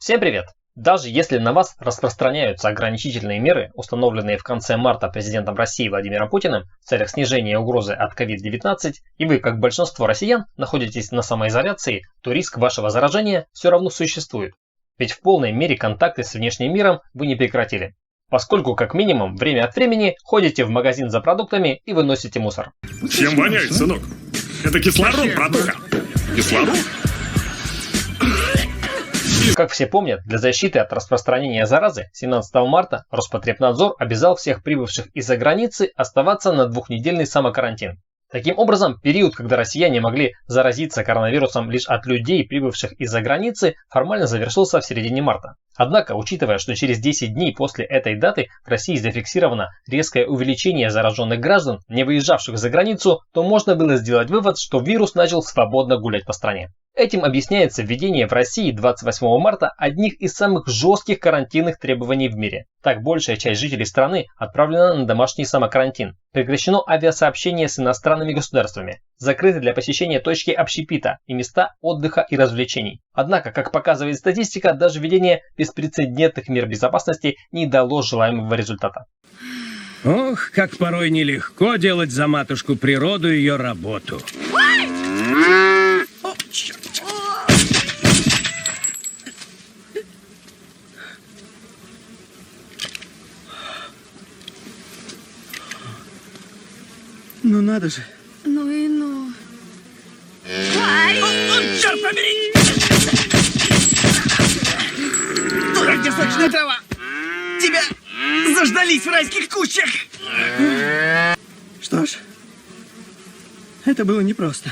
Всем привет! Даже если на вас распространяются ограничительные меры, установленные в конце марта президентом России Владимиром Путиным в целях снижения угрозы от COVID-19, и вы, как большинство россиян, находитесь на самоизоляции, то риск вашего заражения все равно существует. Ведь в полной мере контакты с внешним миром вы не прекратили, поскольку как минимум время от времени ходите в магазин за продуктами и выносите мусор. Чем воняет, сынок? Это кислород, братуха. Кислород? Как все помнят, для защиты от распространения заразы 17 марта Роспотребнадзор обязал всех прибывших из-за границы оставаться на двухнедельный самокарантин. Таким образом, период, когда россияне могли заразиться коронавирусом лишь от людей, прибывших из-за границы, формально завершился в середине марта. Однако, учитывая, что через 10 дней после этой даты в России зафиксировано резкое увеличение зараженных граждан, не выезжавших за границу, то можно было сделать вывод, что вирус начал свободно гулять по стране. Этим объясняется введение в России 28 марта одних из самых жестких карантинных требований в мире. Так, большая часть жителей страны отправлена на домашний самокарантин. Прекращено авиасообщение с иностранными государствами. Закрыты для посещения точки общепита и места отдыха и развлечений. Однако, как показывает статистика, даже введение беспрецедентных мер безопасности не дало желаемого результата. Ох, как порой нелегко делать за матушку природу ее работу. Ну надо же. Ну и ну. Черт побери! Дурак, сочная трава! Тебя заждались в райских кущах! Что ж, это было непросто.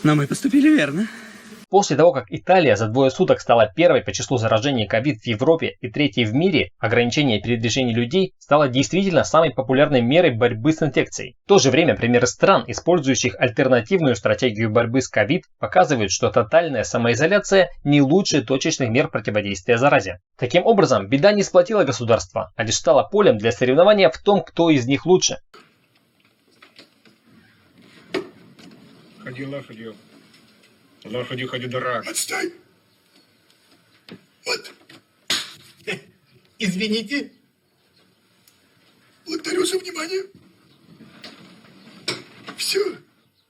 Но мы поступили верно. После того, как Италия за двое суток стала первой по числу заражений ковид в Европе и третьей в мире, ограничение передвижения людей стало действительно самой популярной мерой борьбы с инфекцией. В то же время примеры стран, использующих альтернативную стратегию борьбы с ковид, показывают, что тотальная самоизоляция не лучше точечных мер противодействия заразе. Таким образом, беда не сплотила государства, а лишь стала полем для соревнования в том, кто из них лучше. Ходи, дурак. Отстань! Вот. Извините. Благодарю за внимание. Все.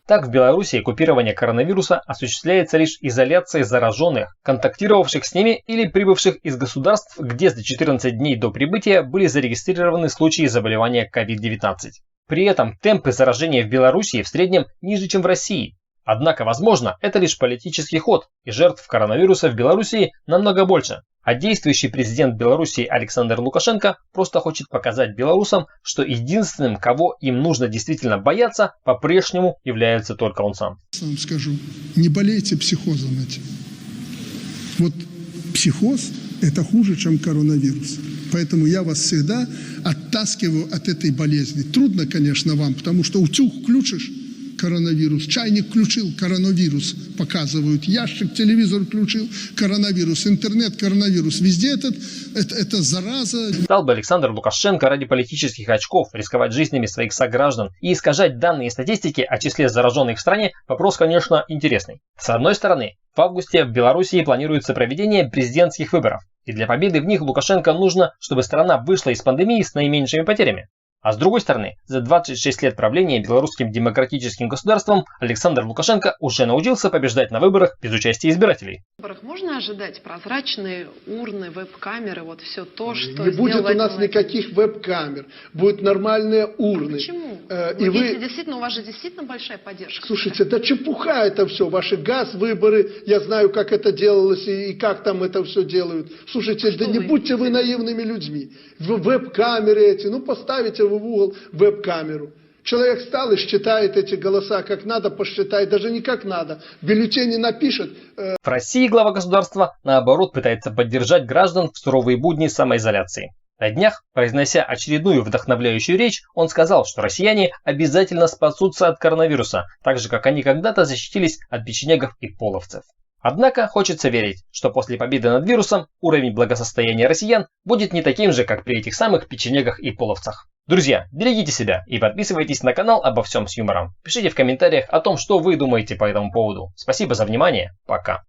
Так, в Беларуси купирование коронавируса осуществляется лишь изоляцией зараженных, контактировавших с ними или прибывших из государств, где за 14 дней до прибытия были зарегистрированы случаи заболевания COVID-19. При этом темпы заражения в Беларуси в среднем ниже, чем в России. Однако, возможно, это лишь политический ход, и жертв коронавируса в Беларуси намного больше. А действующий президент Беларуси Александр Лукашенко просто хочет показать белорусам, что единственным, кого им нужно действительно бояться, по-прежнему является только он сам. Я вам скажу, не болейте психозом этим. Вот психоз – это хуже, чем коронавирус. Поэтому я вас всегда оттаскиваю от этой болезни. Трудно, конечно, вам, потому что утюг включишь – коронавирус, чайник включил, коронавирус показывают, ящик, телевизор включил, коронавирус, интернет, коронавирус, везде это зараза. Стал бы Александр Лукашенко ради политических очков рисковать жизнями своих сограждан и искажать данные статистики о числе зараженных в стране, вопрос, конечно, интересный. С одной стороны, в августе в Белоруссии планируется проведение президентских выборов, и для победы в них Лукашенко нужно, чтобы страна вышла из пандемии с наименьшими потерями. А с другой стороны, за 26 лет правления белорусским демократическим государством Александр Лукашенко уже научился побеждать на выборах без участия избирателей. В выборах можно ожидать прозрачные урны, веб-камеры, вот все то, что не будет у нас никаких веб-камер, будут нормальные урны. Почему? И если действительно, у вас же действительно большая поддержка. Слушайте, это чепуха это все, ваши газ-выборы, я знаю, как это делалось и как там это все делают. Слушайте, да не будьте вы наивными людьми. Веб-камеры эти, ну поставите вы в угол веб-камеру. Человек встал и считает эти голоса как надо, посчитает, даже не как надо. В бюллетене напишет. В России глава государства, наоборот, пытается поддержать граждан в суровые будни самоизоляции. На днях, произнося очередную вдохновляющую речь, он сказал, что россияне обязательно спасутся от коронавируса, так же, как они когда-то защитились от печенегов и половцев. Однако хочется верить, что после победы над вирусом уровень благосостояния россиян будет не таким же, как при этих самых печенегах и половцах. Друзья, берегите себя и подписывайтесь на канал обо всем с юмором. Пишите в комментариях о том, что вы думаете по этому поводу. Спасибо за внимание. Пока.